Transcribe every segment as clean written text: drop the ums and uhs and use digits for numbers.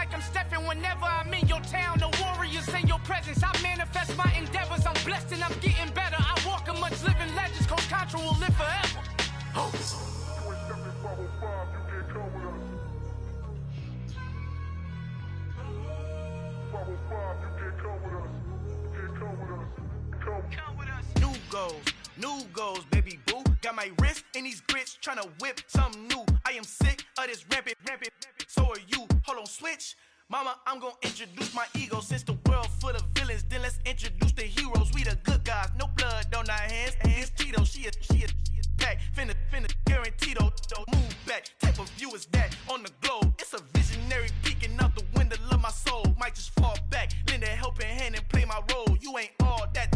like I'm stepping whenever I'm in your town. The warriors in your presence. I manifest my endeavors. I'm blessed and I'm getting better. I walk amongst living legends. Coach Contra will live forever. Oh. New goals, baby boo. Got my wrist in these grits, tryna whip something new. I am sick of this rampant. So are you. Hold on, switch. Mama, I'm gonna introduce my ego. Since the world full of villains, then let's introduce the heroes. We the good guys, no blood on our hands. It's Tito, she a pack. Finna, guaranteed though. Move back, type of view is that on the globe. It's a visionary peeking out the window of my soul. Might just fall back, lend a helping hand and play my role. You ain't all that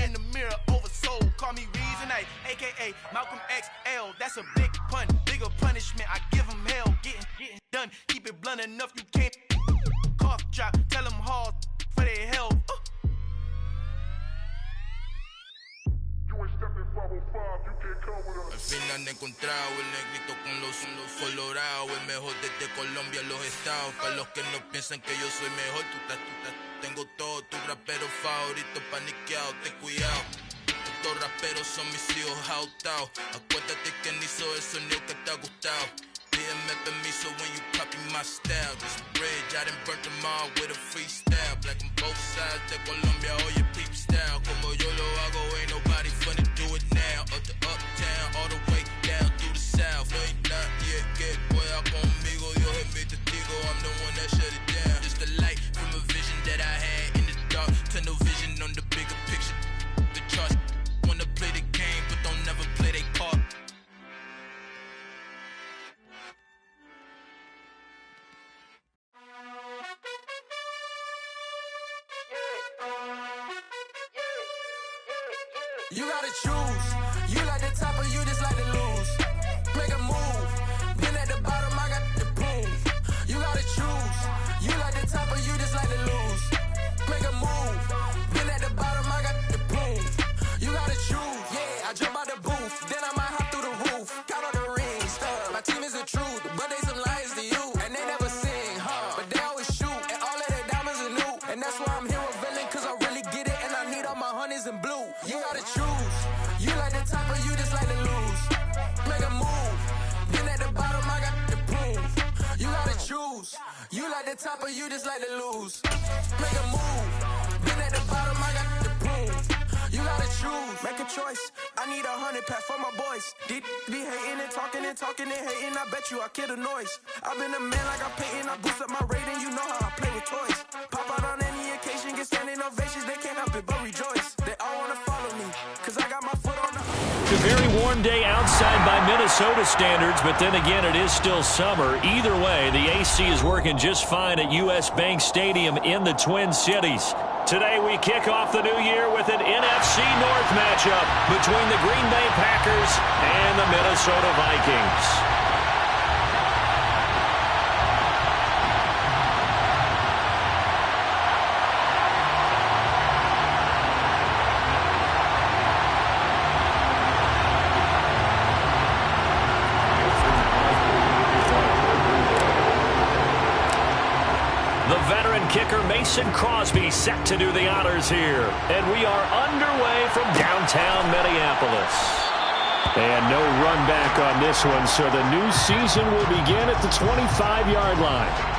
in the mirror oversold. Call me Reason A, aka Malcolm XL. That's a big pun, bigger punishment. I give him hell, getting done. Keep it blunt enough, you can't cough drop. Tell them hard for their health. Al fin han encontrado el negrito con los colorados, el mejor desde Colombia a los estados. Para los que no piensan que yo soy mejor, tengo todo tu rapero favorito paniqueado, ten cuidado. Estos raperos son mis hijos jautados. Acuérdate que ni hizo el sonido que te ha gustado. Pídeme permiso when you copy my style. This bridge, I done burnt them all with a freestyle. Black on both sides de Colombia, oye peep style. Como yo lo hago, ain't nobody finna do it now. Up to uptown, all the way down through the south. No hay nadie que pueda conmigo, Dios es mi testigo. I'm the one that shut it down. Just the light from a vision that I had in the dark. Tunnel vision on the bigger picture. The charts wanna play the game, but don't never play their part. You gotta choose. You like the top or you just like to lose. Make a move. Been at the bottom, I got the proof. You gotta choose. You like the top or you just like to lose. Make a move. Been at the bottom, I got the proof. You gotta choose. Yeah, I jump out the booth. Then I might hop through the roof. Count on the rings. My team is the truth, but they some liars to you. And they never sing, but they always shoot. And all of their diamonds are new. And that's why I'm here revealing, cause I really get it. And I need all my honeys in blue. You gotta choose. You like the top or you just like to lose. Make a move. Been at the bottom, I got the proof. You gotta choose. You like the top or you just like to lose. Make a move. Been at the bottom, I got the proof. You gotta choose. Make a choice. I need 100 pack for my boys. Be hating and talking and hating. I bet you I kill the noise. I've been a man like I'm Peyton. I boost up my rating. You know how I play with toys. Pop out on any occasion, get standing ovations. They can't help it but rejoice. They all wanna follow me, cause I got my foot on the... It's a very warm day outside by Minnesota standards, but then again, it is still summer. Either way, the AC is working just fine at U.S. Bank Stadium in the Twin Cities. Today, we kick off the new year with an NFC North matchup between the Green Bay Packers and the Minnesota Vikings. Kicker Mason Crosby set to do the honors here. And we are underway from downtown Minneapolis. And no run back on this one, so the new season will begin at the 25-yard line.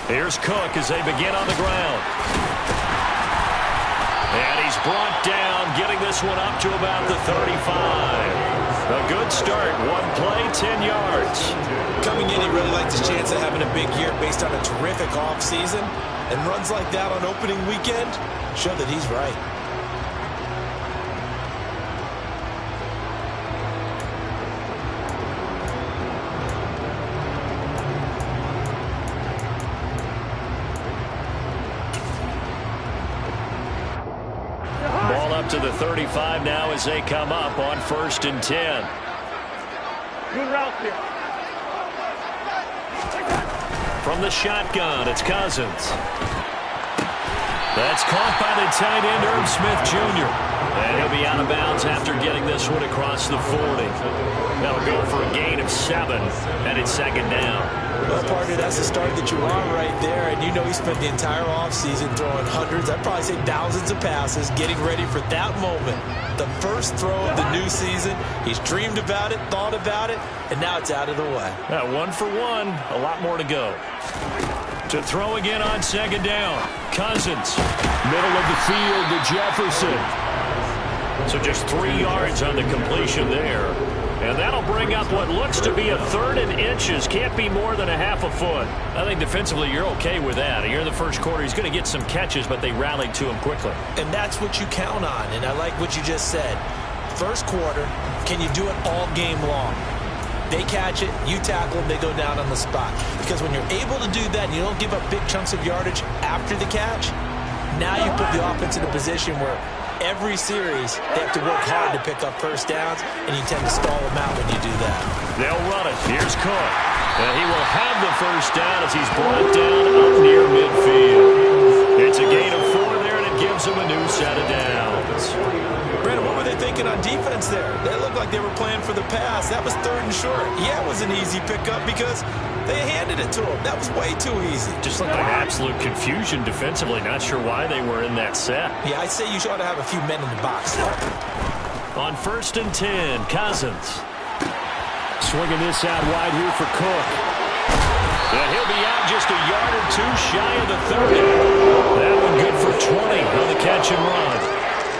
Here's Cook as they begin on the ground. And he's brought down, getting this one up to about the 35. A good start. One play, 10 yards. Coming in, he really liked his chance of having a big year based on a terrific offseason. And runs like that on opening weekend show that he's right. Ball up to the 35 now as they come up on 1st and 10. Good route here. From the shotgun, it's Cousins. That's caught by the tight end, Irv Smith Jr. And he'll be out of bounds after getting this one across the 40. That'll go for a gain of 7, and it's 2nd down. Well, partner, that's the start that you want right there. And you know he spent the entire offseason throwing hundreds, I'd probably say thousands of passes, getting ready for that moment. The first throw of the new season. He's dreamed about it, thought about it, and now it's out of the way. 1 for 1, a lot more to go. To throw again on 2nd down. Cousins, middle of the field to Jefferson. So just 3 yards on the completion there. And that'll bring up what looks to be a 3rd and inches. Can't be more than a half a foot. I think defensively you're okay with that. Here in the first quarter, he's going to get some catches, but they rallied to him quickly. And that's what you count on. And I like what you just said. First quarter, can you do it all game long? They catch it, you tackle them, they go down on the spot. Because when you're able to do that and you don't give up big chunks of yardage after the catch, now you put the offense in a position where every series they have to work hard to pick up first downs, and you tend to stall them out when you do that. They'll run it. Here's Cook. And he will have the first down as he's brought down up near midfield. It's a gain of 4 there, and it gives him a new set of downs. Brandon, what were they thinking on defense there? They looked like they were playing for the pass. That was 3rd and short. Yeah, it was an easy pickup because they handed it to him. That was way too easy. Just looked like absolute confusion defensively. Not sure why they were in that set. Yeah, I'd say you ought to have a few men in the box. On 1st and 10, Cousins. Swinging this out wide here for Cook. And he'll be out just a yard or 2 shy of the 30. That one good for 20 on the catch and run.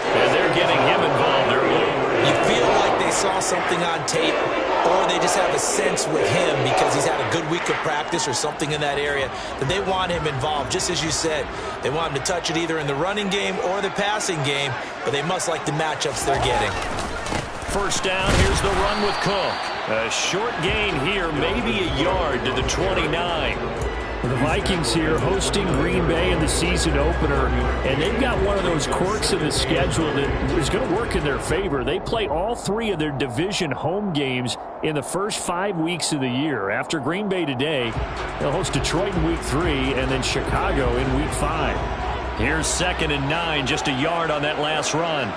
And they're getting him involved early. You feel like they saw something on tape, or they just have a sense with him because he's had a good week of practice or something in that area that they want him involved. Just as you said, they want him to touch it either in the running game or the passing game, but they must like the matchups they're getting. First down, here's the run with Cook. A short gain here, maybe a yard to the 29. The Vikings here hosting Green Bay in the season opener, and they've got one of those quirks in the schedule that is going to work in their favor. They play all 3 of their division home games in the first 5 weeks of the year. After Green Bay today, they'll host Detroit in week 3 and then Chicago in week 5. Here's 2nd and 9, just a yard on that last run.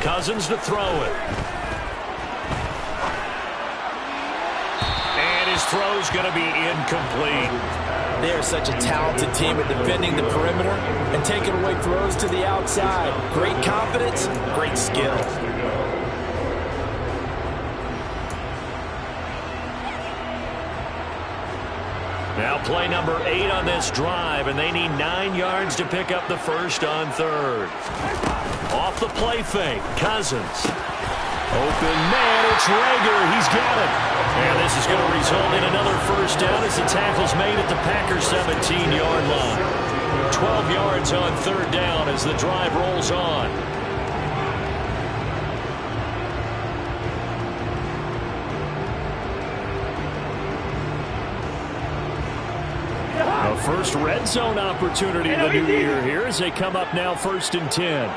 Cousins to throw it. His throw's going to be incomplete. They are such a talented team at defending the perimeter and taking away throws to the outside. Great confidence, great skill. Now play number 8 on this drive, and they need 9 yards to pick up the first on 3rd. Off the play fake, Cousins. Open man, it's Reagor. He's got it. And this is going to result in another first down as the tackle's made at the Packers' 17-yard line. 12 yards on 3rd down as the drive rolls on. A first red zone opportunity of the new year here as they come up now 1st and 10.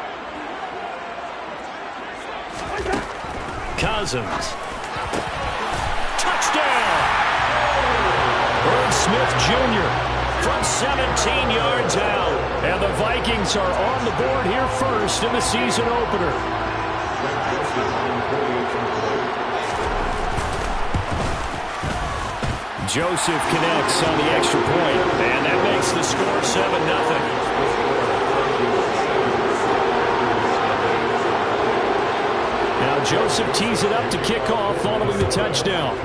Cousins. Touchdown! Irv Smith Jr. from 17 yards out. And the Vikings are on the board here first in the season opener. Joseph connects on the extra point, and that makes the score 7-0. Now Joseph tees it up to kick off following the touchdown.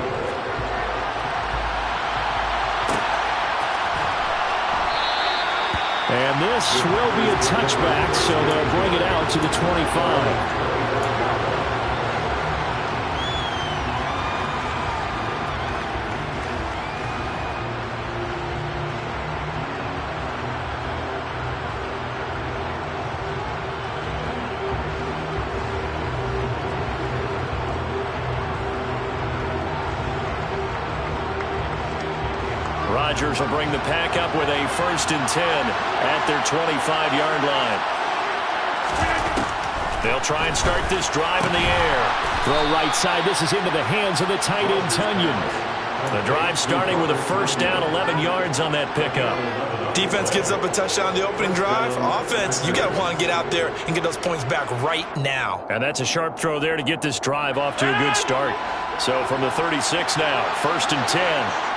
And this will be a touchback, so they'll bring it out to the 25. Rodgers will bring the pack up with a 1st and 10 at their 25-yard line. They'll try and start this drive in the air. Throw right side. This is into the hands of the tight end, Tunyon. The drive starting with a 1st down, 11 yards on that pickup. Defense gives up a touchdown the opening drive. Offense, you got to want to get out there and get those points back right now. And that's a sharp throw there to get this drive off to a good start. So from the 36 now, 1st and 10.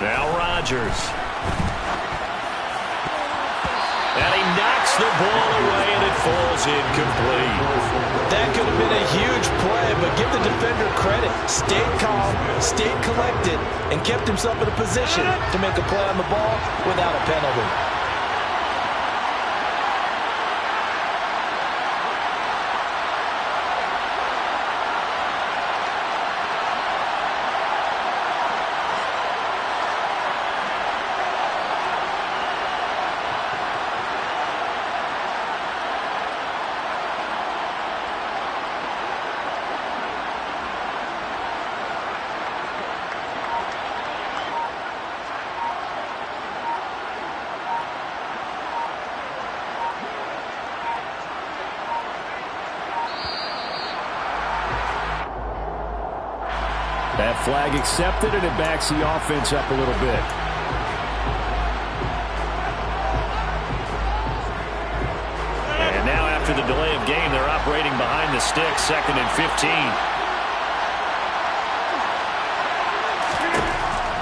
Now Rodgers. And he knocks the ball away, and it falls incomplete. That could have been a huge play, but give the defender credit. Stayed calm, stayed collected, and kept himself in a position to make a play on the ball without a penalty. That flag accepted, and it backs the offense up a little bit. And now after the delay of game, they're operating behind the sticks, 2nd and 15.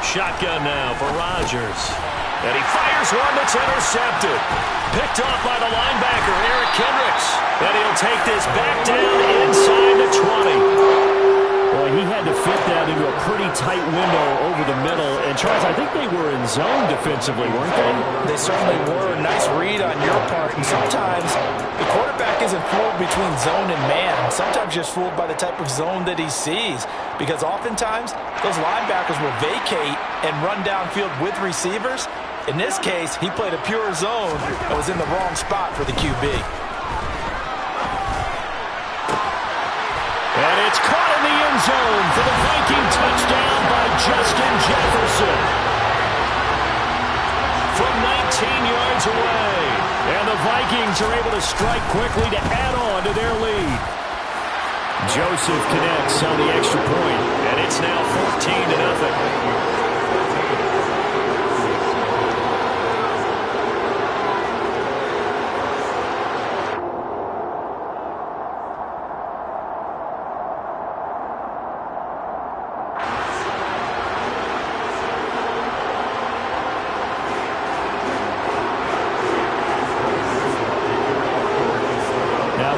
Shotgun now for Rodgers. And he fires one that's intercepted. Picked off by the linebacker, Eric Kendricks. And he'll take this back down inside the 20. Boy, he had to fit that into a pretty tight window over the middle. And, Charles, I think they were in zone defensively, weren't they? They certainly were. Nice read on your part. And sometimes the quarterback isn't fooled between zone and man. Sometimes just fooled by the type of zone that he sees. Because oftentimes, those linebackers will vacate and run downfield with receivers. In this case, he played a pure zone and was in the wrong spot for the QB. And it's caught in the end zone for the Viking touchdown by Justin Jefferson. From 19 yards away. And the Vikings are able to strike quickly to add on to their lead. Joseph connects on the extra point, and it's now 14-0.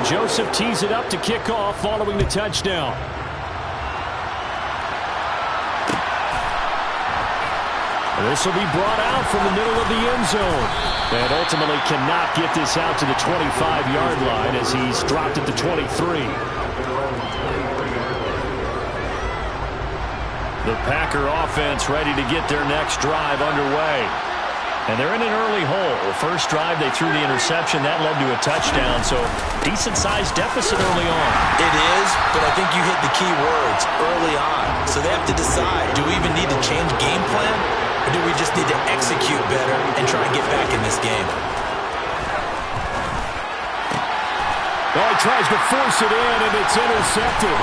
Joseph tees it up to kick off following the touchdown. This will be brought out from the middle of the end zone. And ultimately cannot get this out to the 25-yard line as he's dropped it to 23. The Packer offense ready to get their next drive underway. And they're in an early hole. First drive, they threw the interception. That led to a touchdown, so decent-sized deficit early on. It is, but I think you hit the key words, early on. So they have to decide, do we even need to change game plan, or do we just need to execute better and try and get back in this game? Oh, he tries to force it in, and it's intercepted.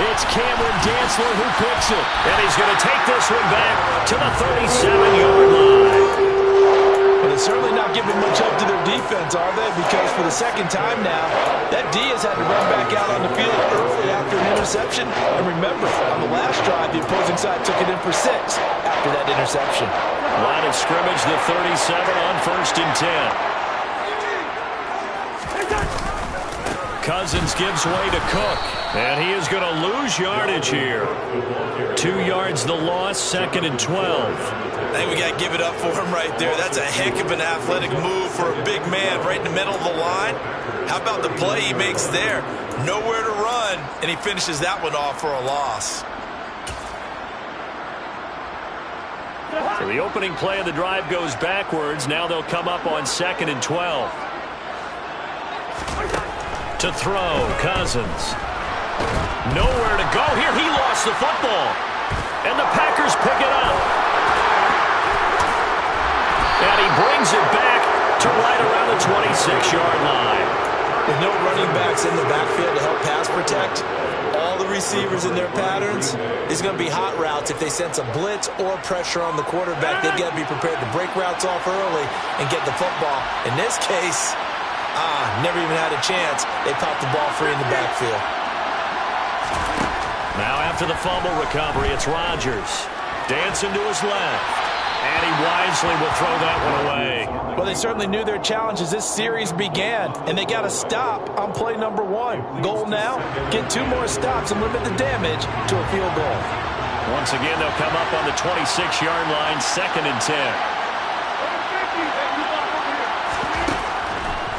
It's Cameron Dantzler who picks it. And he's going to take this one back to the 37-yard line. But certainly not giving much help to their defense, are they? Because for the second time now, that D has had to run back out on the field early after an interception. And remember, on the last drive, the opposing side took it in for 6 after that interception. Line of scrimmage, the 37 on 1st and 10. Cousins gives way to Cook, and he is going to lose yardage here. 2 yards the loss, 2nd and 12. I think we got to give it up for him right there. That's a heck of an athletic move for a big man right in the middle of the line. How about the play he makes there? Nowhere to run, and he finishes that one off for a loss. So the opening play of the drive goes backwards. Now they'll come up on 2nd and 12. To throw, Cousins. Nowhere to go here. He lost the football. And the Packers pick it up. And he brings it back to right around the 26-yard line. With no running backs in the backfield to help pass protect, all the receivers in their patterns, these are going to be hot routes. If they sense a blitz or pressure on the quarterback, they've got to be prepared to break routes off early and get the football. In this case, never even had a chance. They popped the ball free in the backfield. Now after the fumble recovery, it's Rodgers. Dancing to his left. And he wisely will throw that one away. Well, they certainly knew their challenge as this series began, and they got to stop on play number 1. Goal now, get 2 more stops and limit the damage to a field goal. Once again, they'll come up on the 26-yard line, 2nd and 10.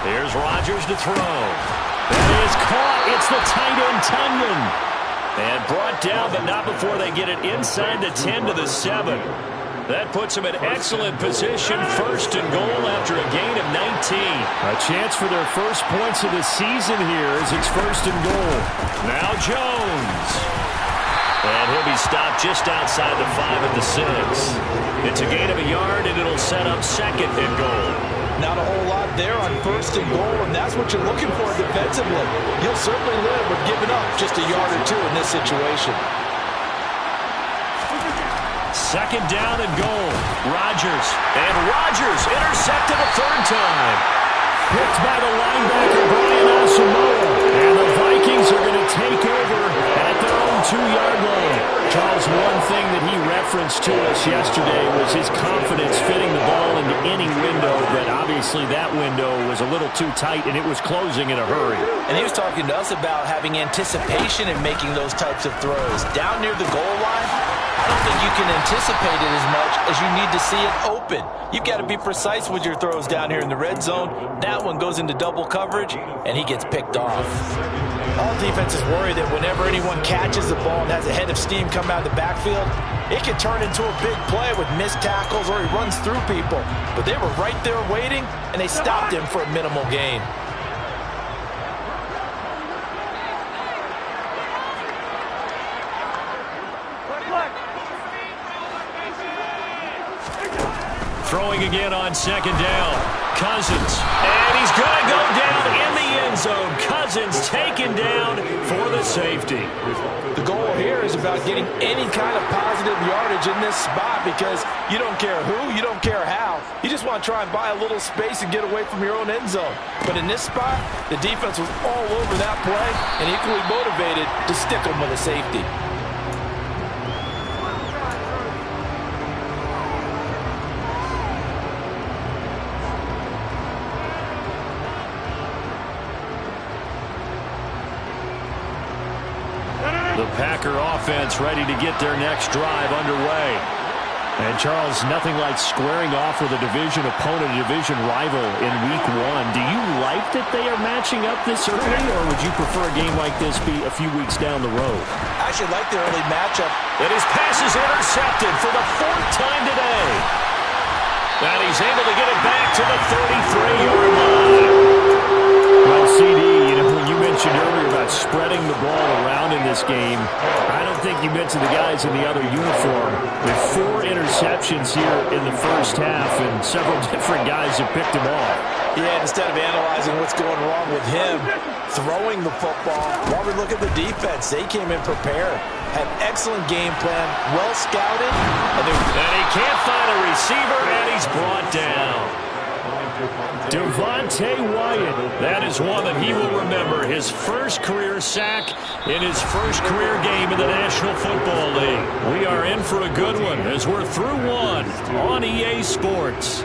Here's Rodgers to throw. That is caught. It's the tight end, Tunyon. And brought down, but not before they get it inside the 10 to the 7. That puts him in excellent position, 1st and goal after a gain of 19. A chance for their first points of the season here as it's 1st and goal. Now Jones. And he'll be stopped just outside the 5 at the 6. It's a gain of a yard, and it'll set up 2nd and goal. Not a whole lot there on 1st and goal, and that's what you're looking for defensively. You'll certainly live with giving up just a yard or 2 in this situation. 2nd down and goal. Rodgers. And Rodgers intercepted a 3rd time. Picked by the linebacker, Brian Asamoah. And the Vikings are going to take over at their own 2-yard line. Charles, one thing that he referenced to us yesterday was his confidence fitting the ball into any window, but obviously that window was a little too tight, and it was closing in a hurry. And he was talking to us about having anticipation in making those types of throws. Down near the goal line, I don't think you can anticipate it as much as you need to see it open. You've got to be precise with your throws down here in the red zone. That one goes into double coverage, and he gets picked off. All defenses worry that whenever anyone catches the ball and has a head of steam come out of the backfield, it can turn into a big play with missed tackles or he runs through people. But they were right there waiting, and they stopped him for a minimal gain. Throwing again on 2nd down. Cousins. And he's going to go down in the end zone. Cousins taken down for the safety. The goal here is about getting any kind of positive yardage in this spot because you don't care who, you don't care how. You just want to try and buy a little space and get away from your own end zone. But in this spot, the defense was all over that play and equally motivated to stick them with a safety. The Packer offense ready to get their next drive underway. And, Charles, nothing like squaring off with a division opponent, a division rival in Week 1. Do you like that they are matching up this early, or would you prefer a game like this be a few weeks down the road? I actually like the early matchup. And his pass is intercepted for the 4th time today. And he's able to get it back to the 33-yard line. Well, CD, when you mentioned earlier about spreading the ball around in this game, I don't think you mentioned the guys in the other uniform. With 4 interceptions here in the first half, and several different guys have picked him off. Yeah, instead of analyzing what's going wrong with him, throwing the football, while we look at the defense, they came in prepared. Had excellent game plan, well scouted. And he can't find a receiver, and he's brought down. Devontae Wyatt. That is one that he will remember. His first career sack in his first career game in the National Football League. We are in for a good one as we're through one on EA Sports.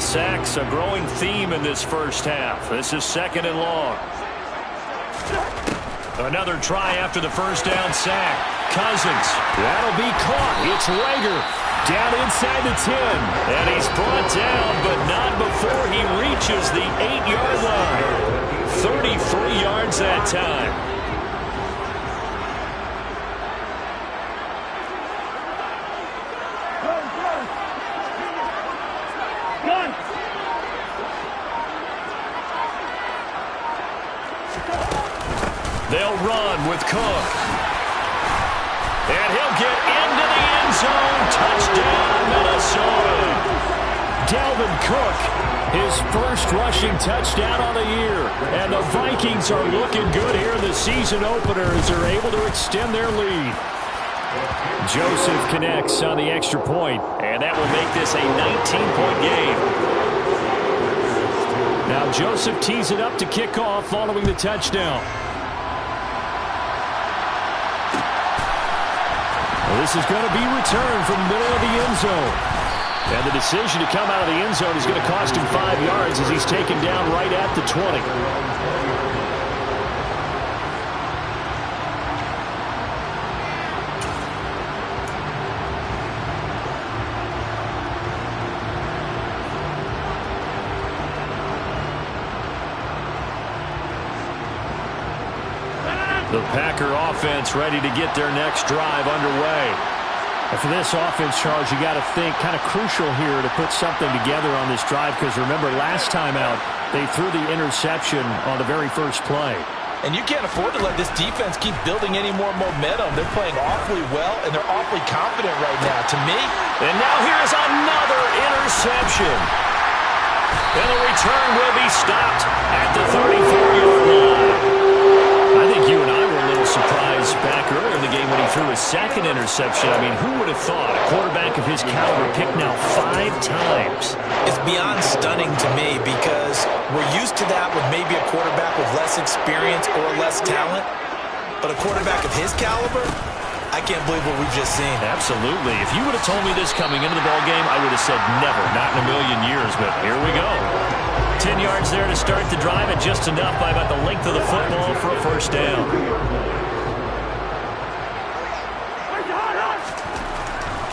Sacks, a growing theme in this first half. This is 2nd and long. Another try after the first down sack. Cousins. That'll be caught. It's Rager. Down inside the 10. And he's brought down, but not before he reaches the 8-yard line. 33 yards that time. They'll run with Cook. And he'll get into the end zone. Touchdown, Minnesota. Dalvin Cook, his first rushing touchdown on the year. And the Vikings are looking good here in the season opener as they're able to extend their lead. Joseph connects on the extra point, and that will make this a 19-point game. Now Joseph tees it up to kick off following the touchdown. This is going to be returned from the middle of the end zone. And the decision to come out of the end zone is going to cost him 5 yards as he's taken down right at the 20. The Packer offense ready to get their next drive underway. And for this offense, Charles, you got to think kind of crucial here to put something together on this drive because remember, last time out, they threw the interception on the very first play. And you can't afford to let this defense keep building any more momentum. They're playing awfully well, and they're awfully confident right now. To me, and now here's another interception. And the return will be stopped at the 34-yard line. I think you and I were a little surprised back earlier in the game when he threw his second interception. I mean, who would have thought a quarterback of his caliber picked now 5 times? It's beyond stunning to me because we're used to that with maybe a quarterback with less experience or less talent. But a quarterback of his caliber, I can't believe what we've just seen. Absolutely. If you would have told me this coming into the ballgame, I would have said never, not in a million years. But here we go. 10 yards there to start the drive, and just enough by about the length of the football for a first down.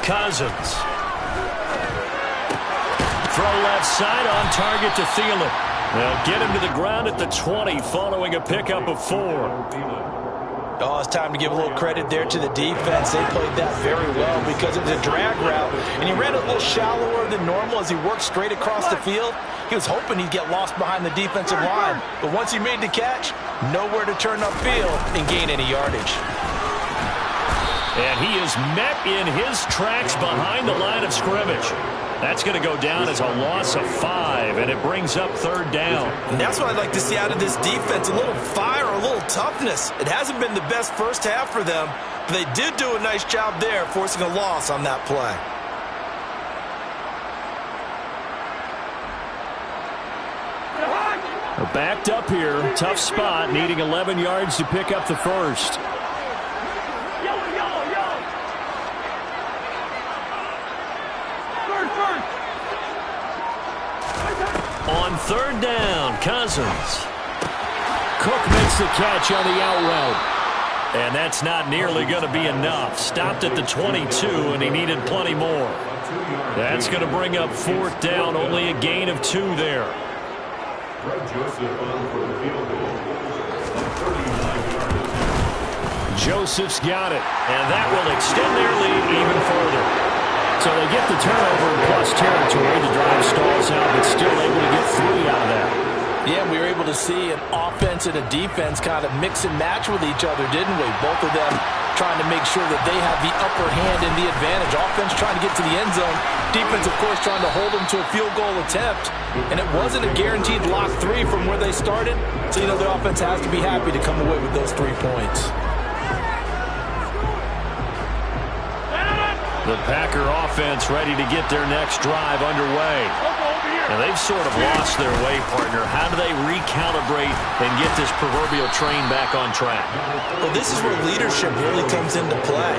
Cousins. Throw left side on target to Thielen. They'll get him to the ground at the 20 following a pickup of 4. Oh, it's time to give a little credit there to the defense. They played that very well because it was a drag route, and he ran a little shallower than normal as he worked straight across the field. He was hoping he'd get lost behind the defensive line, but once he made the catch, nowhere to turn upfield and gain any yardage. And he is met in his tracks behind the line of scrimmage. That's going to go down as a loss of 5, and it brings up 3rd down. And that's what I'd like to see out of this defense, a little fire, a little toughness. It hasn't been the best first half for them, but they did do a nice job there, forcing a loss on that play. They're backed up here, tough spot, needing 11 yards to pick up the first. On 3rd down, Cousins. Cook makes the catch on the out route. And that's not nearly going to be enough. Stopped at the 22, and he needed plenty more. That's going to bring up 4th down, only a gain of 2 there. Joseph's got it, and that will extend their lead even further. So they get the turnover in plus territory. The drive stalls out, but still able to get 3 out of that. Yeah, we were able to see an offense and a defense kind of mix and match with each other, didn't we? Both of them trying to make sure that they have the upper hand and the advantage. Offense trying to get to the end zone. Defense, of course, trying to hold them to a field goal attempt. And it wasn't a guaranteed lock 3 from where they started. So, the offense has to be happy to come away with those 3 points. The Packer offense ready to get their next drive underway. Now, they've sort of lost their way, partner. How do they recalibrate and get this proverbial train back on track? Well, this is where leadership really comes into play.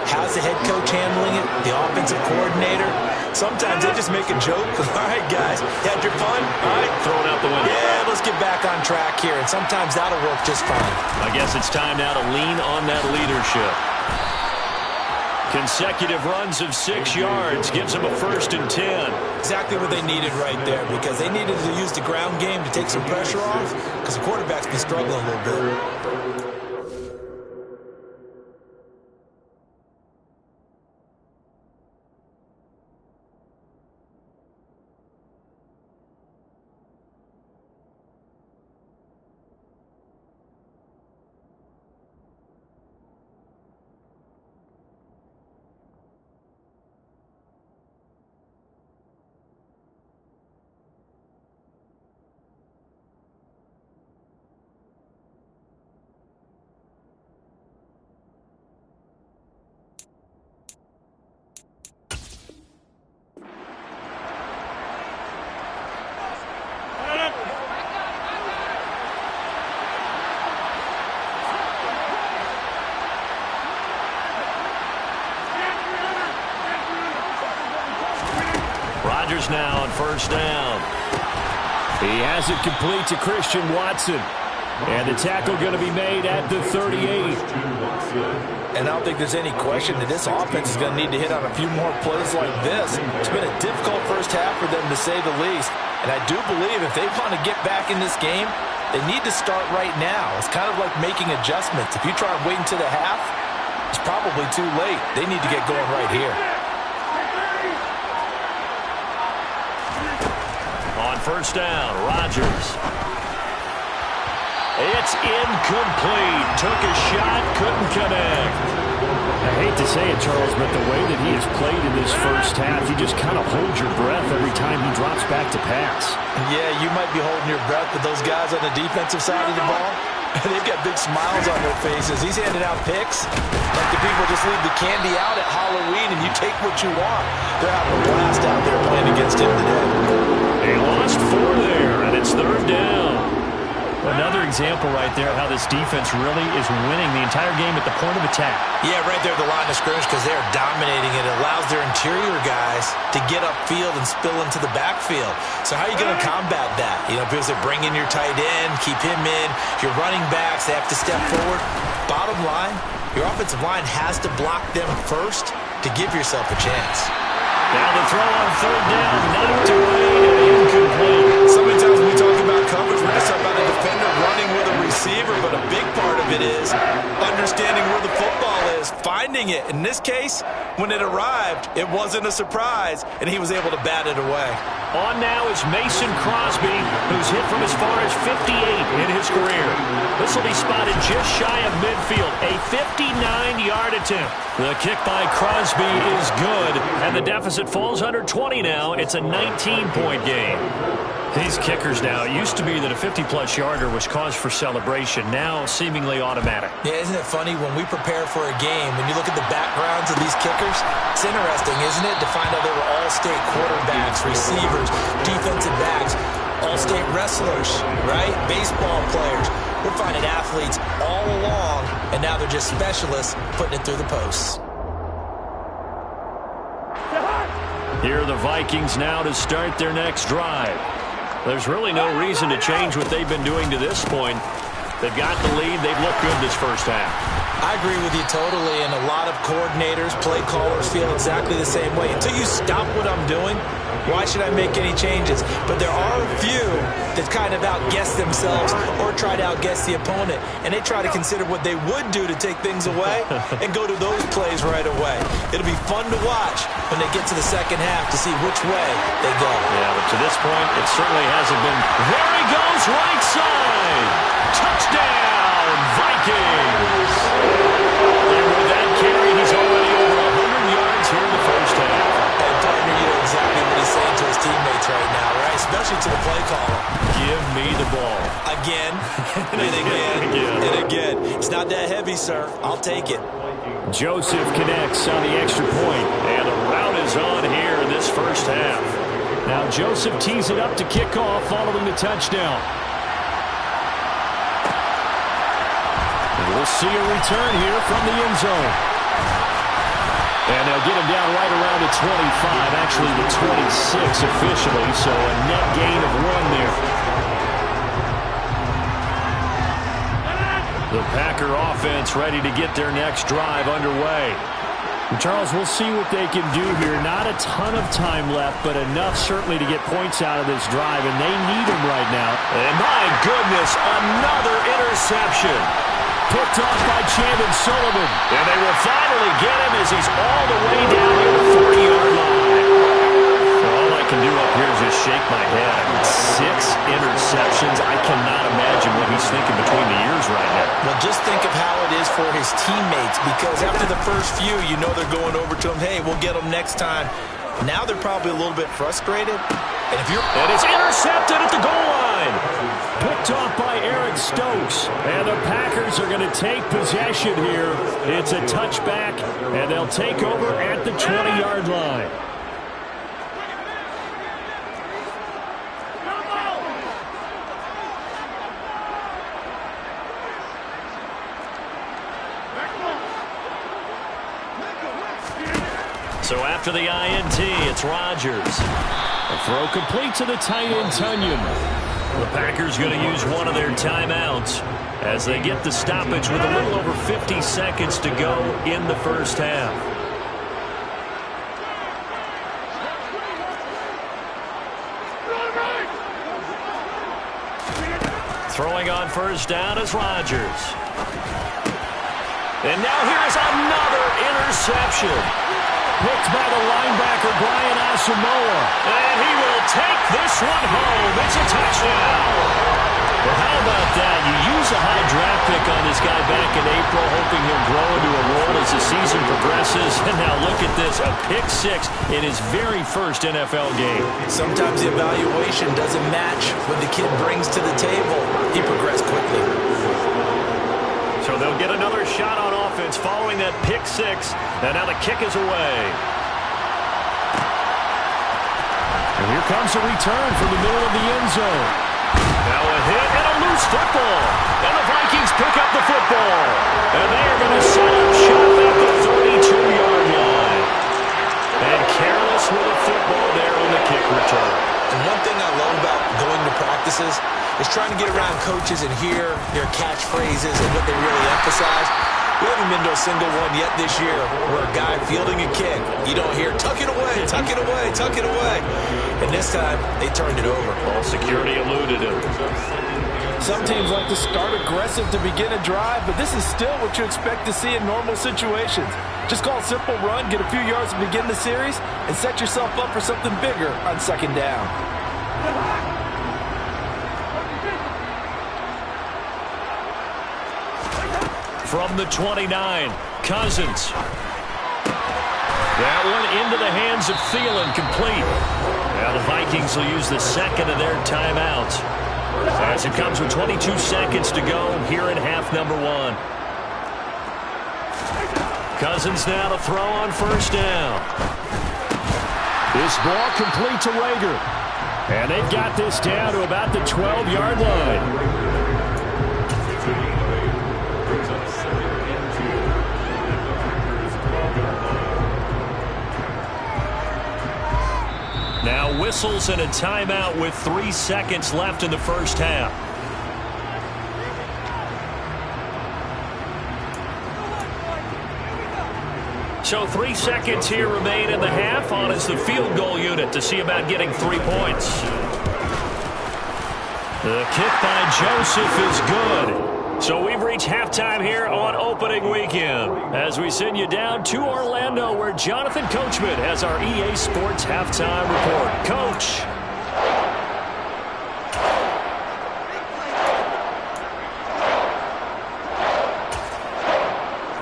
How's the head coach handling it? The offensive coordinator? Sometimes they just make a joke. All right, guys, you had your fun? All right. Throw it out the window. Yeah, let's get back on track here. And sometimes that'll work just fine. I guess it's time now to lean on that leadership. Consecutive runs of 6 yards gives them a 1st and 10. Exactly what they needed right there, because they needed to use the ground game to take some pressure off, because the quarterback's been struggling a little bit. Rodgers now on 1st down. He has it complete to Christian Watson. And the tackle going to be made at the 38. And I don't think there's any question that this offense is going to need to hit on a few more plays like this. It's been a difficult first half for them, to say the least. And I do believe if they want to get back in this game, they need to start right now. It's kind of like making adjustments. If you try and wait until the half, it's probably too late. They need to get going right here. On 1st down, Rodgers. It's incomplete. Took a shot, couldn't connect. I hate to say it, Charles, but the way that he has played in this first half, you just kind of hold your breath every time he drops back to pass. Yeah, you might be holding your breath, but those guys on the defensive side of the ball, they've got big smiles on their faces. He's handing out picks like the people just leave the candy out at Halloween and you take what you want. They're having a blast out there playing against him today. They lost 4 there, and it's 3rd down. Another example right there of how this defense really is winning the entire game at the point of attack. Yeah, right there at the line of scrimmage, because they're dominating it. It allows their interior guys to get upfield and spill into the backfield. So how are you going to combat that? Because they bring in your tight end, keep him in. Your running backs, they have to step forward. Bottom line, your offensive line has to block them first to give yourself a chance. Now the throw on 3rd down, knocked away and incomplete. So many times when we talk about coverage, we're just talking about a defender running with a receiver, but a big part of it is understanding where the football is, finding it. In this case, when it arrived, it wasn't a surprise, and he was able to bat it away. On now is Mason Crosby, who's hit from as far as 58 in his career. This will be spotted just shy of midfield, a 59-yard attempt. The kick by Crosby is good, and the deficit falls under 20 now. It's a 19-point game. These kickers now, it used to be that a 50-plus yarder was cause for celebration. Now seemingly automatic. Yeah, isn't it funny when we prepare for a game, when you look at the backgrounds of these kickers, it's interesting, isn't it, to find out they were all-state quarterbacks, receivers, defensive backs, all-state wrestlers, right? Baseball players. We're finding athletes all along, and now they're just specialists putting it through the posts. Here are the Vikings now to start their next drive. There's really no reason to change what they've been doing to this point. They've got the lead. They've looked good this first half. I agree with you totally, and a lot of coordinators, play callers feel exactly the same way. Until you stop what I'm doing, why should I make any changes? But there are a few that kind of outguess themselves or try to outguess the opponent, and they try to consider what they would do to take things away and go to those plays right away. It'll be fun to watch when they get to the second half to see which way they go. Yeah, but to this point, it certainly hasn't been. There he goes, right side. Touchdown, Vikings. And with be, sir. I'll take it. Joseph connects on the extra point, and the rout is on here in this first half. Now Joseph tees it up to kick off following the touchdown. And we'll see a return here from the end zone. And they'll get him down right around the 25, actually the 26 officially, so a net gain of 1 there. The Packer offense ready to get their next drive underway. And Charles, we'll see what they can do here. Not a ton of time left, but enough certainly to get points out of this drive, and they need them right now. And my goodness, another interception. Picked off by Chandon Sullivan. And they will finally get him as he's all the way down near the 40-yard line. All I can do up here is just shake my head. I mean, 6 interceptions. I cannot imagine what he's thinking between the ears right now. Well, just think of how it is for his teammates, because after the first few, you know they're going over to him, hey, we'll get them next time. Now they're probably a little bit frustrated. And it's intercepted at the goal line. Picked off by Eric Stokes. And the Packers are going to take possession here. It's a touchback, and they'll take over at the 20-yard line. So after the INT, it's Rodgers. A throw complete to the tight end, Tunyon. The Packers going to use one of their timeouts as they get the stoppage with a little over 50 seconds to go in the first half. Throwing on first down is Rodgers. And now here is another interception. Picked by the linebacker, Brian Asamoah. And he will take this one home. It's a touchdown. Well, how about that? You use a high draft pick on this guy back in April, hoping he'll grow into a role as the season progresses. And now look at this, a pick 6 in his very first NFL game. Sometimes the evaluation doesn't match what the kid brings to the table. He progressed quickly. So they'll get another shot on offense following that pick 6. And now the kick is away. And here comes a return from the middle of the end zone. Now a hit and a loose football. And the Vikings pick up the football. And they are going to set up shop at the 32-yard line. And careless with the football there on the kick return. And one thing I love about going to practices is trying to get around coaches and hear their catchphrases and what they really emphasize. We haven't been to a single one yet this year where a guy fielding a kick, you don't hear, tuck it away, tuck it away, tuck it away. And this time, they turned it over. Ball security eluded him. Some teams like to start aggressive to begin a drive, but this is still what you expect to see in normal situations. Just call a simple run, get a few yards to begin the series, and set yourself up for something bigger on second down. From the 29, Cousins. That one into the hands of Thielen, complete. Now the Vikings will use the second of their timeouts as it comes with 22 seconds to go here in half number 1. Cousins now to throw on first down. This ball complete to Rager. And they've got this down to about the 12-yard line. Now whistles and a timeout with 3 seconds left in the first half. So 3 seconds here remain in the half. On is the field goal unit to see about getting 3 points. The kick by Joseph is good. So we've reached halftime here on opening weekend as we send you down to Orlando where Jonathan Coachman has our EA Sports halftime report. Coach.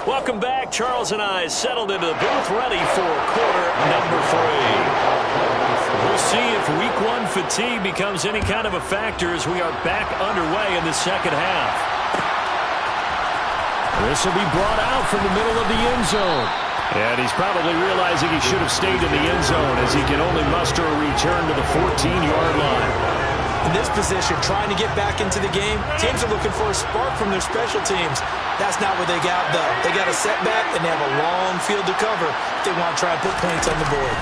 Welcome back. Charles and I settled into the booth ready for quarter number 3. We'll see if week 1 fatigue becomes any kind of a factor as we are back underway in the second half. This will be brought out from the middle of the end zone. And he's probably realizing he should have stayed in the end zone as he can only muster a return to the 14-yard line. In this position, trying to get back into the game, teams are looking for a spark from their special teams. That's not what they got, though. They got a setback, and they have a long field to cover if they want to try and put points on the board.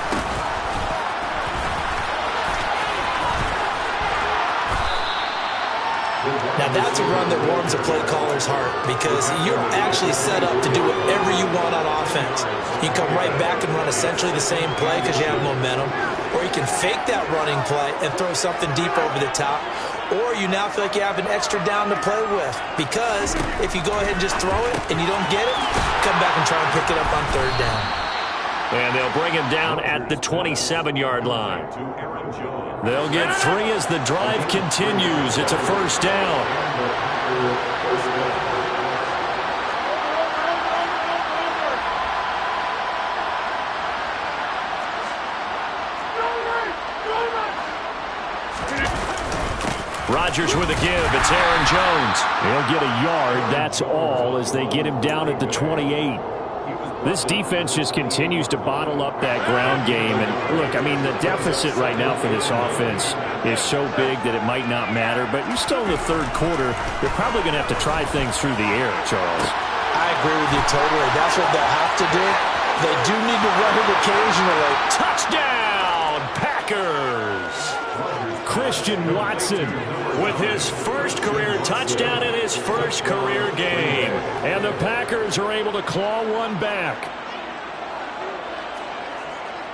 Now, that's a run that warms a play caller's heart because you're actually set up to do whatever you want on offense. You can come right back and run essentially the same play because you have momentum, or you can fake that running play and throw something deep over the top, or you now feel like you have an extra down to play with because if you go ahead and just throw it and you don't get it, come back and try and pick it up on third down. And they'll bring him down at the 27-yard line. They'll get 3 as the drive continues. It's a first down. Rodgers with a give. It's Aaron Jones. He'll get a yard. That's all as they get him down at the 28. This defense just continues to bottle up that ground game. And, look, I mean, the deficit right now for this offense is so big that it might not matter. But you're still in the third quarter. You're probably going to have to try things through the air, Charles. I agree with you totally. That's what they'll have to do. They do need to run it occasionally. Touchdown, Packers! Christian Watson with his first career touchdown in his first career game. And the Packers are able to claw one back.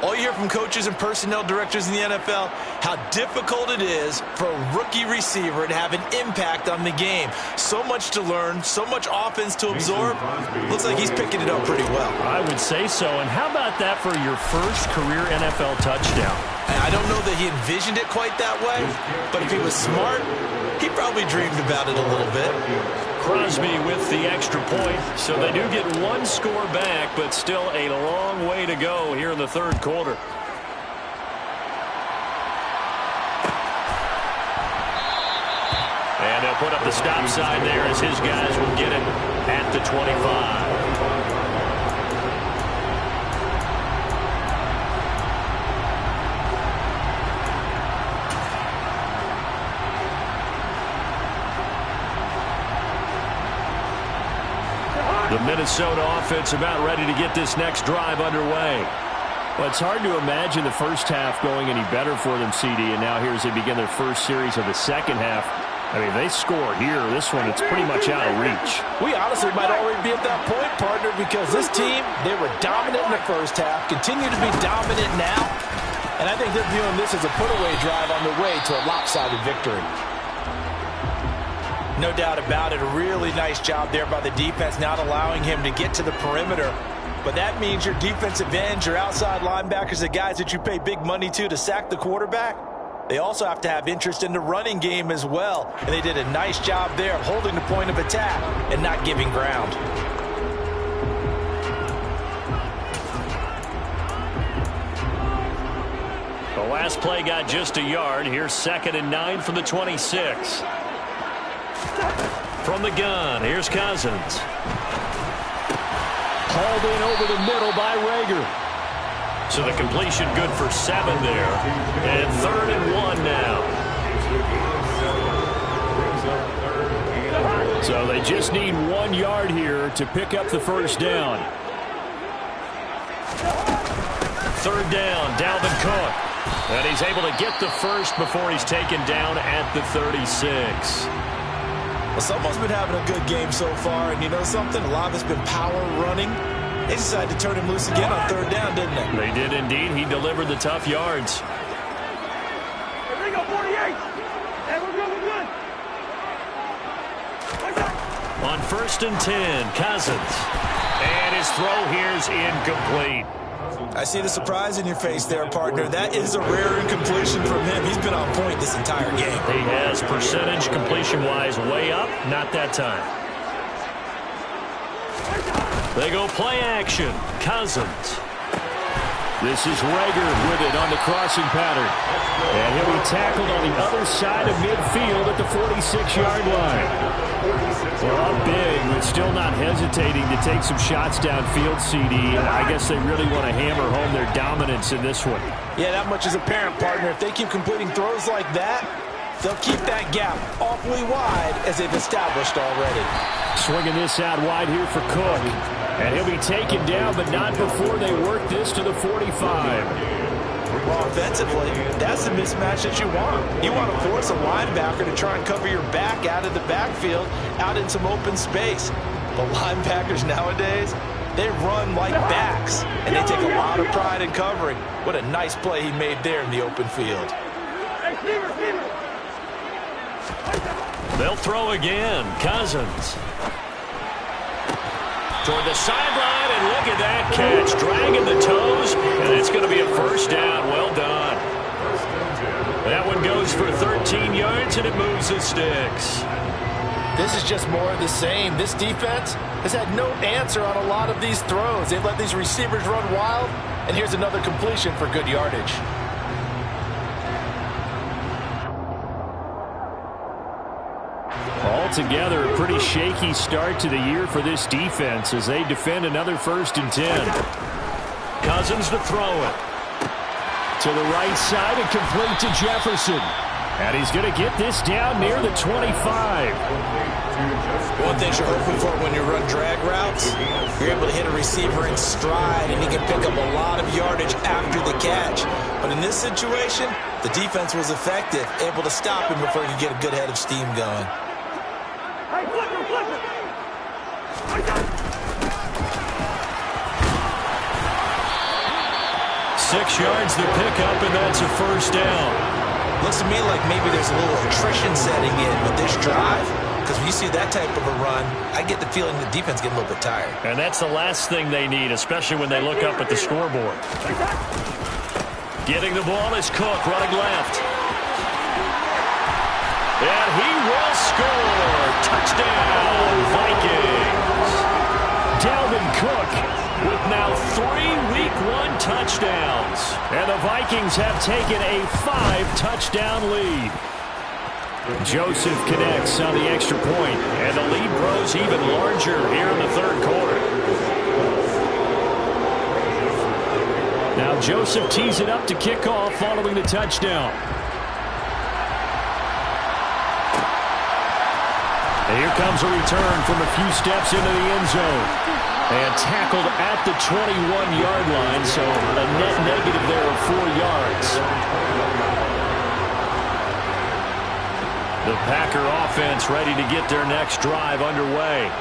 All you hear from coaches and personnel directors in the NFL, how difficult it is for a rookie receiver to have an impact on the game. So much to learn, so much offense to absorb. Looks like he's picking it up pretty well. I would say so. And how about that for your first career NFL touchdown? I don't know that he envisioned it quite that way, but if he was smart, he probably dreamed about it a little bit. Crosby with the extra point, so they do get one score back, but still a long way to go here in the third quarter. And they'll put up the stop sign there as his guys will get it at the 25. The Minnesota offense about ready to get this next drive underway. Well, it's hard to imagine the first half going any better for them, CD, and now here as they begin their first series of the second half. I mean, they score here. This one, it's pretty much out of reach. We honestly might already be at that point, partner, because this team, they were dominant in the first half, continue to be dominant now, and I think they're viewing this as a put-away drive on the way to a lopsided victory. No doubt about it. A really nice job there by the defense, not allowing him to get to the perimeter. But that means your defensive ends, your outside linebackers, the guys that you pay big money to sack the quarterback, they also have to have interest in the running game as well. And they did a nice job there of holding the point of attack and not giving ground. The last play got just a yard. Here's 2nd and 9 from the 26. From the gun, here's Cousins. Hauled in over the middle by Rager. So the completion good for 7 there. And 3rd and 1 now. So they just need 1 yard here to pick up the first down. 3rd down, Dalvin Cook. And he's able to get the first before he's taken down at the 36. Well, someone's been having a good game so far, and you know something? A lot of it's been power running. They decided to turn him loose again on 3rd down, didn't they? They did indeed. He delivered the tough yards. Here we go, 48. Hey, we're good. On 1st and 10, Cousins. And his throw here's incomplete. I see the surprise in your face there, partner. That is a rare incompletion from him. He's been on point this entire game. He has percentage completion-wise way up. Not that time. They go play action. Cousins. This is Rager with it on the crossing pattern. And he'll be tackled on the other side of midfield at the 46-yard line. Well, up big, but still not hesitating to take some shots downfield, CD. I guess they really want to hammer home their dominance in this one. Yeah, that much is apparent, partner. If they keep completing throws like that, they'll keep that gap awfully wide as they've established already. Swinging this out wide here for Cook. And he'll be taken down, but not before they work this to the 45. Well, offensively, that's the mismatch that you want. You want to force a linebacker to try and cover your back out of the backfield, out in some open space. The linebackers nowadays, they run like backs, and they take a lot of pride in covering. What a nice play he made there in the open field. They'll throw again. Cousins. Toward the sideline, and look at that catch. Dragging the toes, and it's going to be a first down. Well done. That one goes for 13 yards, and it moves the sticks. This is just more of the same. This defense has had no answer on a lot of these throws. They've let these receivers run wild, and here's another completion for good yardage. Altogether, a pretty shaky start to the year for this defense as they defend another 1st and 10. Cousins to throw it. To the right side and complete to Jefferson. And he's going to get this down near the 25. One thing you're hoping for when you run drag routes, you're able to hit a receiver in stride, and he can pick up a lot of yardage after the catch. But in this situation, the defense was effective, able to stop him before he could get a good head of steam going. 6 yards to pick up, and that's a first down. Looks to me like maybe there's a little attrition setting in with this drive, because when you see that type of a run, I get the feeling the defense getting a little bit tired. And that's the last thing they need, especially when they look up at the scoreboard. Getting the ball is Cook, running left. And he will score. Touchdown, Vikings. Dalvin Cook with now 3 Week 1 touchdowns. And the Vikings have taken a 5-touchdown lead. Joseph connects on the extra point, and the lead grows even larger here in the 3rd quarter. Now Joseph tees it up to kick off following the touchdown. And here comes a return from a few steps into the end zone. And tackled at the 21-yard line, so a net negative there of 4 yards. The Packer offense ready to get their next drive underway.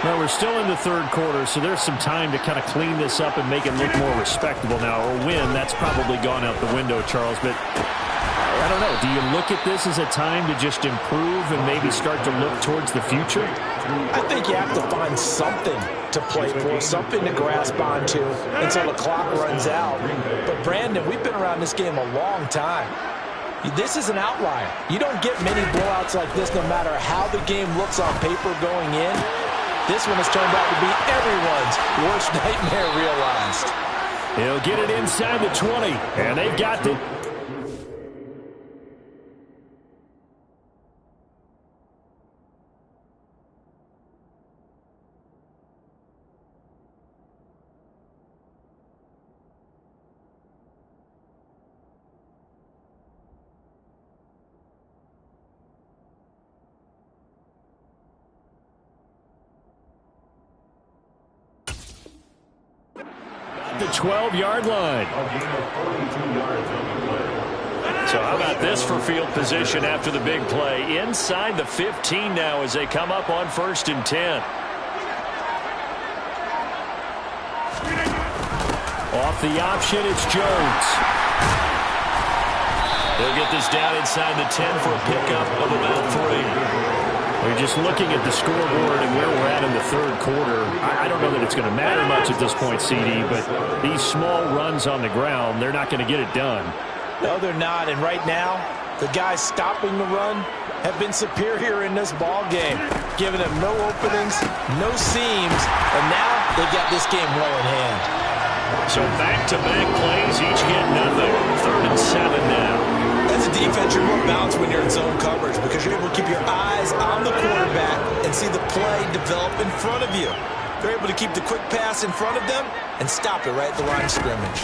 Well, we're still in the 3rd quarter, so there's some time to kind of clean this up and make it look more respectable now. Or win, that's probably gone out the window, Charles. But I don't know. Do you look at this as a time to just improve and maybe start to look towards the future? I think you have to find something to play for, something to grasp onto until the clock runs out. But, Brandon, we've been around this game a long time. This is an outlier. You don't get many blowouts like this no matter how the game looks on paper going in. This one has turned out to be everyone's worst nightmare realized. He'll get it inside the 20, and they've got the... the 12-yard line. So how about this for field position after the big play? Inside the 15 now as they come up on 1st and 10. Off the option, it's Jones. They'll get this down inside the 10 for a pickup of about 3. We're just looking at the scoreboard and where we're at in the 3rd quarter. I don't know that it's going to matter much at this point, CD, but these small runs on the ground, they're not going to get it done. No, they're not. And right now, the guys stopping the run have been superior in this ball game, giving them no openings, no seams, and now they've got this game well in hand. So back-to-back plays, each get nothing. 3rd and 7 now. As a defense, you're more balanced when you're in zone coverage because you're able to keep your eyes on the quarterback and see the play develop in front of you. They're able to keep the quick pass in front of them and stop it right at the line of scrimmage.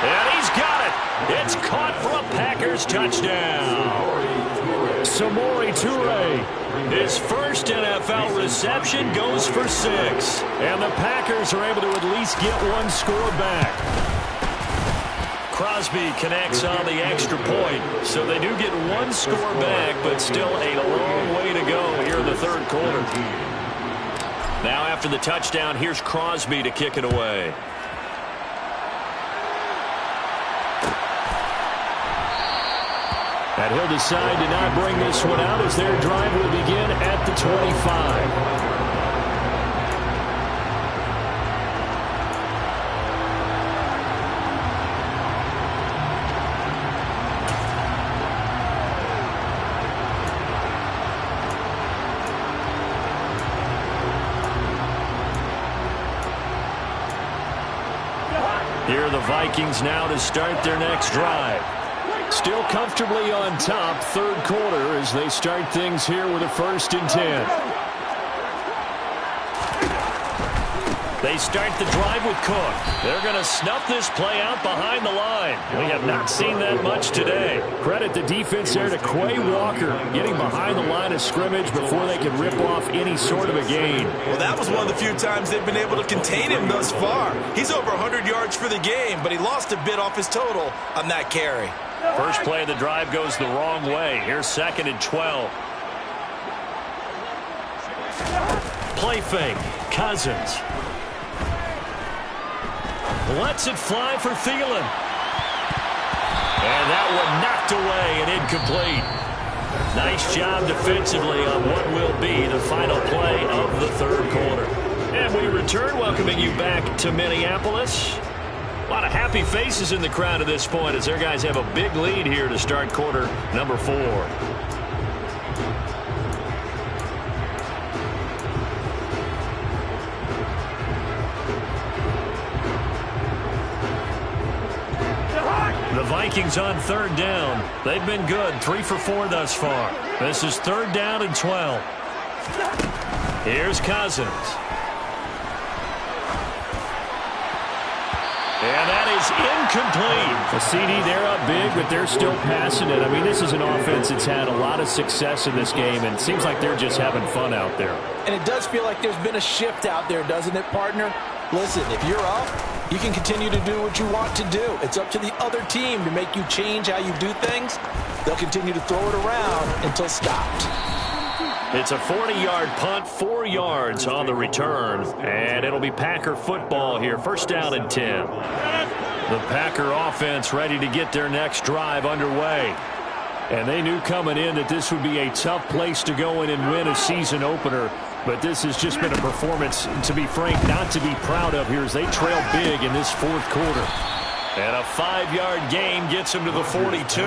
And he's got it. It's caught for a Packers touchdown. Samori Toure. His first NFL reception goes for 6. And the Packers are able to at least get one score back. Crosby connects on the extra point. So they do get one score back, but still a long way to go here in the 3rd quarter. Now after the touchdown, here's Crosby to kick it away. And he'll decide to not bring this one out as their drive will begin at the 25. Here are the Vikings now to start their next drive. Still comfortably on top, 3rd quarter as they start things here with a 1st and 10. They start the drive with Cook. They're going to snuff this play out behind the line. We have not seen that much today. Credit the defense there to Quay Walker getting behind the line of scrimmage before they can rip off any sort of a gain. Well, that was one of the few times they've been able to contain him thus far. He's over 100 yards for the game, but he lost a bit off his total on that carry. First play of the drive goes the wrong way. Here's 2nd and 12. Play fake. Cousins. Lets it fly for Thielen. And that one knocked away and incomplete. Nice job defensively on what will be the final play of the 3rd quarter. And we return, welcoming you back to Minneapolis. A lot of happy faces in the crowd at this point as their guys have a big lead here to start quarter number 4. The Vikings on 3rd down. They've been good, 3 for 4 thus far. This is 3rd down and 12. Here's Cousins. And that is incomplete. A CD, they're up big, but they're still passing it. I mean, this is an offense that's had a lot of success in this game, and it seems like they're just having fun out there. And it does feel like there's been a shift out there, doesn't it, partner? Listen, if you're up, you can continue to do what you want to do. It's up to the other team to make you change how you do things. They'll continue to throw it around until stopped. It's a 40-yard punt, 4 yards on the return, and it'll be Packer football here. 1st down and 10. The Packer offense ready to get their next drive underway. And they knew coming in that this would be a tough place to go in and win a season opener. But this has just been a performance, to be frank, not to be proud of here as they trail big in this 4th quarter. And a 5-yard gain gets them to the 42.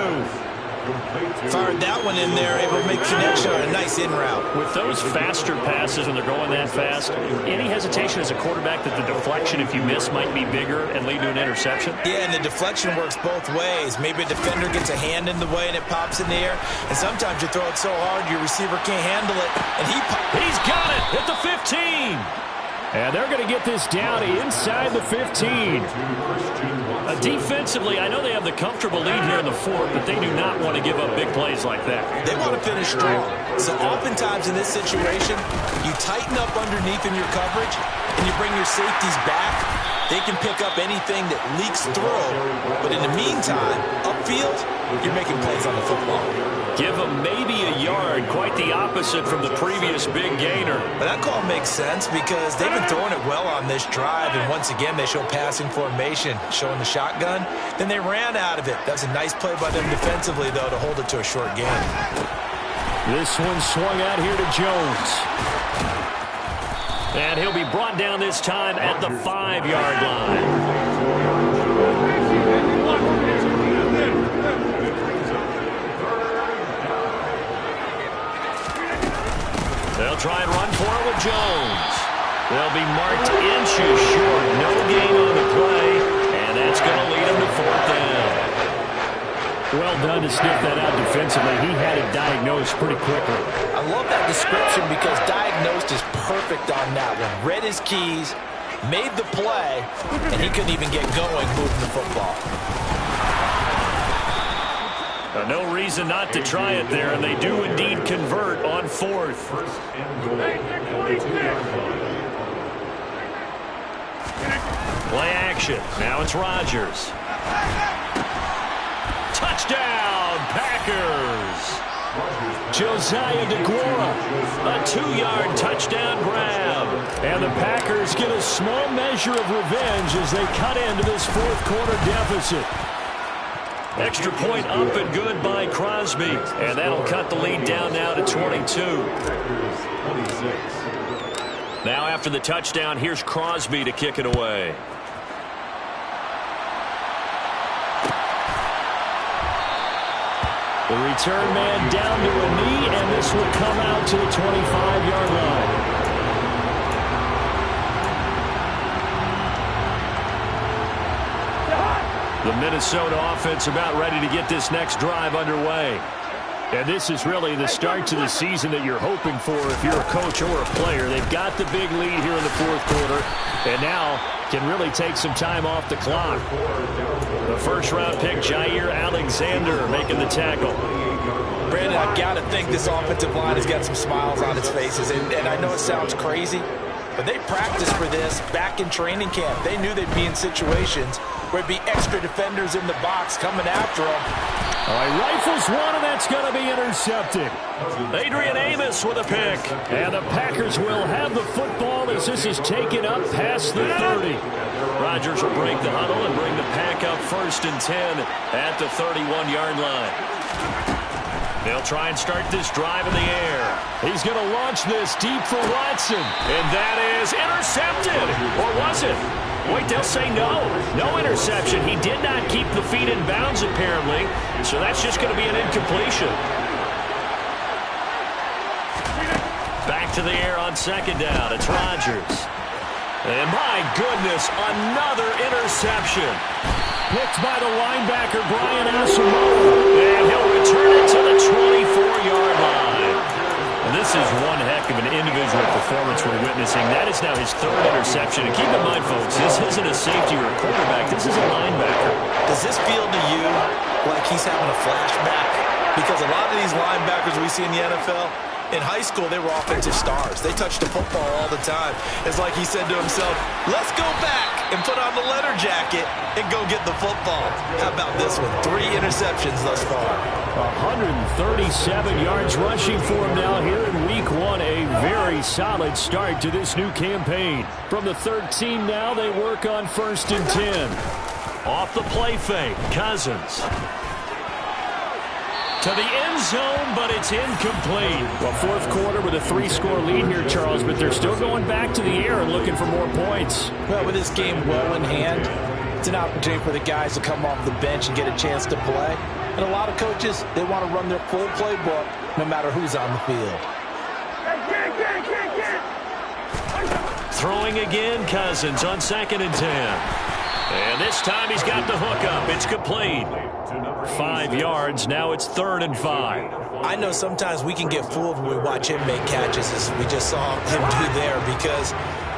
Fired that one in there, able to make connection on a nice in route. With those faster passes when they're going that fast, any hesitation as a quarterback that the deflection, if you miss, might be bigger and lead to an interception? Yeah, and the deflection works both ways. Maybe a defender gets a hand in the way and it pops in the air, and sometimes you throw it so hard your receiver can't handle it, and he's got it at the 15. And they're going to get this down inside the 15. Defensively, I know they have the comfortable lead here in the 4th, but they do not want to give up big plays like that. They want to finish strong. So oftentimes in this situation, you tighten up underneath in your coverage, and you bring your safeties back. They can pick up anything that leaks through. But in the meantime, upfield, you're making plays on the football. Give them maybe a yard, quite the opposite from the previous big gainer. But that call makes sense because they've been throwing it well on this drive, and once again they show passing formation, showing the shotgun. Then they ran out of it. That's a nice play by them defensively, though, to hold it to a short gain. This one swung out here to Jones. And he'll be brought down this time at the 5-yard line. They'll try and run for it with Jones. They'll be marked inches short. No gain on the play, and that's going to lead them to 4th down. Well done to sniff that out defensively. He had it diagnosed pretty quickly. I love that description because diagnosed is perfect on that one. Read his keys, made the play, and he couldn't even get going moving the football. No reason not to try it there, and they do indeed convert on 4th. Play action. Now it's Rodgers. Touchdown, Packers. Josiah DeGuara, a 2-yard touchdown grab. And the Packers get a small measure of revenge as they cut into this 4th quarter deficit. Extra point up and good by Crosby. And that'll cut the lead down now to 22. Now after the touchdown, here's Crosby to kick it away. The return man down to a knee, and this will come out to the 25-yard line. The Minnesota offense about ready to get this next drive underway. And this is really the start to the season that you're hoping for if you're a coach or a player. They've got the big lead here in the 4th quarter, and now can really take some time off the clock. The first-round pick, Jair Alexander, making the tackle. Brandon, I've got to think this offensive line has got some smiles on its faces. And I know it sounds crazy, but they practiced for this back in training camp. They knew they'd be in situations where it'd be extra defenders in the box coming after them. All right, rifles one, and that's going to be intercepted. Adrian Amos with a pick. And the Packers will have the football as this is taken up past the 30. Rodgers will break the huddle and bring the Pack up 1st and 10 at the 31-yard line. They'll try and start this drive in the air. He's going to launch this deep for Watson. And that is intercepted. Or was it? Wait, they'll say no. No interception. He did not keep the feet in bounds, apparently. So that's just going to be an incompletion. Back to the air on 2nd down. It's Rodgers. And my goodness, another interception. Picked by the linebacker, Brian Asamoah. And he'll return it to the 24-yard line. And this is one heck of an individual performance we're witnessing. That is now his 3rd interception. And keep in mind, folks, this isn't a safety or a quarterback. This is a linebacker. Does this feel to you like he's having a flashback? Because a lot of these linebackers we see in the NFL, in high school, they were offensive stars. They touched the football all the time. It's like he said to himself, let's go back and put on the leather jacket and go get the football. How about this one? 3 interceptions thus far. 137 yards rushing for him now here in Week 1. A very solid start to this new campaign. From the 13 now, they work on 1st and 10. Off the play fake, Cousins. To the end zone, but it's incomplete. Well, 4th quarter with a 3-score lead here, Charles, but they're still going back to the air and looking for more points. Well, with this game well in hand, it's an opportunity for the guys to come off the bench and get a chance to play. And a lot of coaches, they want to run their full playbook no matter who's on the field. Throwing again, Cousins on 2nd and 10. And this time he's got the hook up. It's complete. 5 yards. Now it's 3rd and 5. I know sometimes we can get fooled when we watch him make catches, as we just saw him do there, because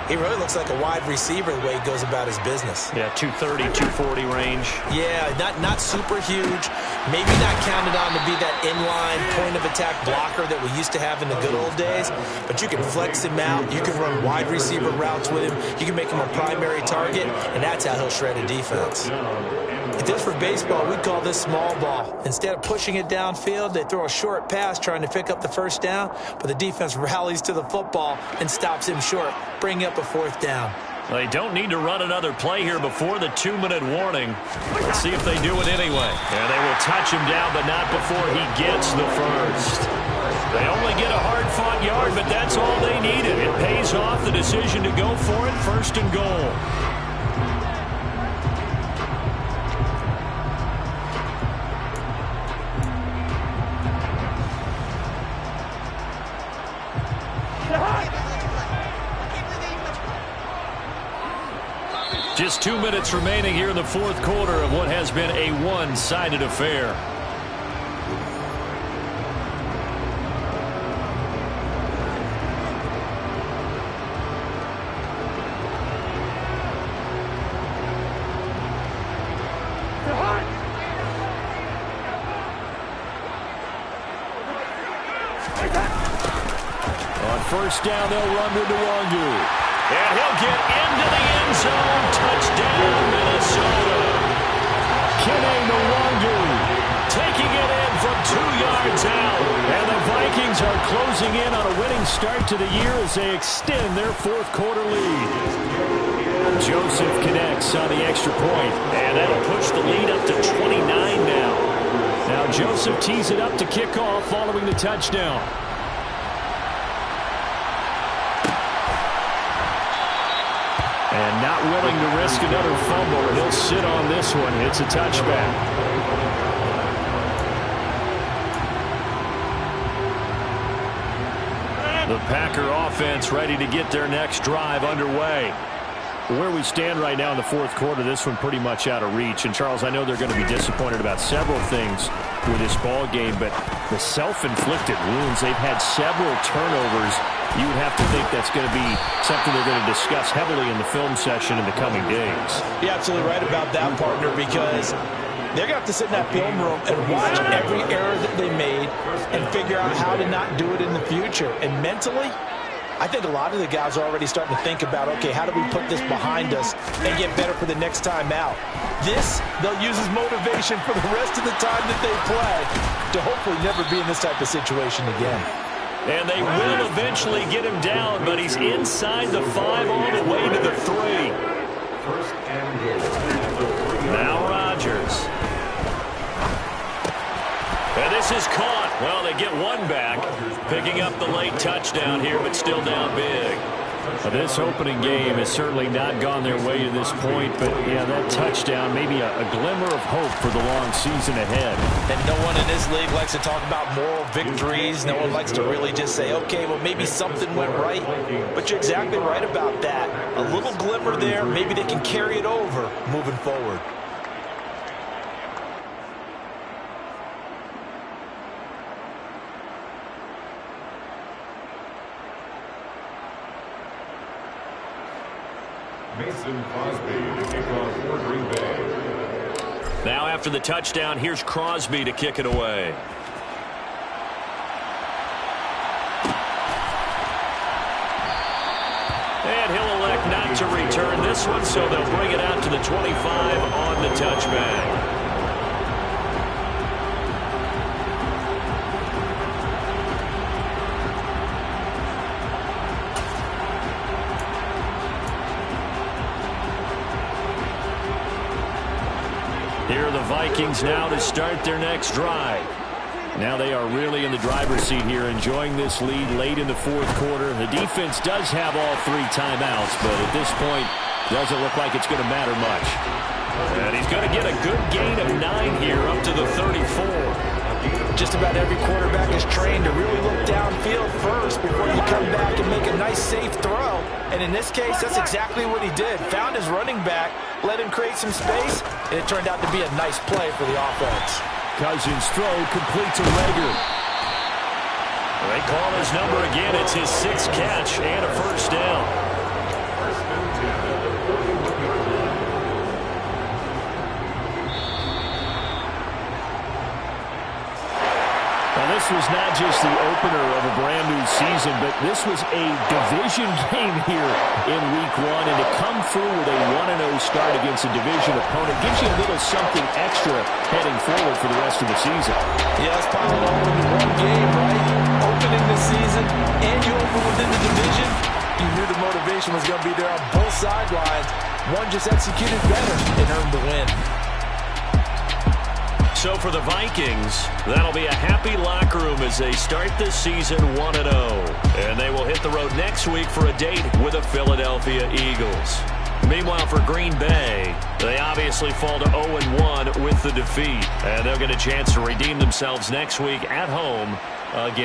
he really looks like a wide receiver the way he goes about his business. Yeah, 230, 240 range. Yeah, not super huge. Maybe not counted on to be that inline point-of-attack blocker that we used to have in the good old days. But you can flex him out. You can run wide receiver routes with him. You can make him a primary target, and that's how he'll shred a defense. If this were baseball, we'd call this small ball. Instead of pushing it downfield, they throw a short pass trying to pick up the 1st down, but the defense rallies to the football and stops him short, bringing up a 4th down. They don't need to run another play here before the 2-minute warning. Let's see if they do it anyway. And they will touch him down, but not before he gets the 1st. They only get a hard-fought yard, but that's all they needed. It pays off the decision to go for it, 1st and goal. Just 2 minutes remaining here in the fourth quarter of what has been a one-sided affair. On first down, they'll run to Nwangu. And he'll get into the end zone. Touchdown, Minnesota. Kene Nwangu taking it in from 2 yards out. And the Vikings are closing in on a winning start to the year as they extend their fourth quarter lead. Joseph connects on the extra point, and that'll push the lead up to 29 now. Now Joseph tees it up to kick off following the touchdown. And not willing to risk another fumble. He'll sit on this one. It's a touchback. The Packer offense ready to get their next drive underway. Where we stand right now in the fourth quarter, this one pretty much out of reach. And, Charles, I know they're going to be disappointed about several things with this ball game, but the self-inflicted wounds, they've had several turnovers. You would have to think that's going to be something they're going to discuss heavily in the film session in the coming days. You're absolutely right about that, partner, because they're going to have to sit in that film room and watch every error that they made and figure out how to not do it in the future. And mentally, I think a lot of the guys are already starting to think about, okay, how do we put this behind us and get better for the next time out? This, they'll use as motivation for the rest of the time that they play to hopefully never be in this type of situation again. And they will eventually get him down, but he's inside the 5 all the way to the 3. Now Rodgers. And this is caught. Well, they get one back, picking up the late touchdown here, but still down big. Well, this opening game has certainly not gone their way to this point, but, yeah, that touchdown, maybe a glimmer of hope for the long season ahead. And no one in this league likes to talk about moral victories. No one likes to really just say, okay, well, maybe something went right. But you're exactly right about that. A little glimmer there, maybe they can carry it over moving forward. Mason Crosby to kick off for Green Bay. Now after the touchdown, here's Crosby to kick it away. And he'll elect not to return this one, so they'll bring it out to the 25 on the touchback. Here are the Vikings now to start their next drive. Now they are really in the driver's seat here, enjoying this lead late in the fourth quarter. The defense does have all 3 timeouts, but at this point, doesn't look like it's going to matter much. And he's going to get a good gain of 9 here up to the 34. Just about every quarterback is trained to really look downfield first before you come back and make a nice, safe throw. And in this case, that's exactly what he did. Found his running back, let him create some space, and it turned out to be a nice play for the offense. Cousins' throw complete to Reagor. They call his number again. It's his 6th catch and a first down. This was not just the opener of a brand new season, but this was a division game here in Week 1, and to come through with a 1-0 start against a division opponent gives you a little something extra heading forward for the rest of the season. Yeah, let's pile it all into one game, right? Opening the season, and you open within the division. You knew the motivation was going to be there on both sidelines. One just executed better and earned the win. So for the Vikings, that'll be a happy locker room as they start this season 1-0. And they will hit the road next week for a date with the Philadelphia Eagles. Meanwhile, for Green Bay, they obviously fall to 0-1 with the defeat. And they'll get a chance to redeem themselves next week at home against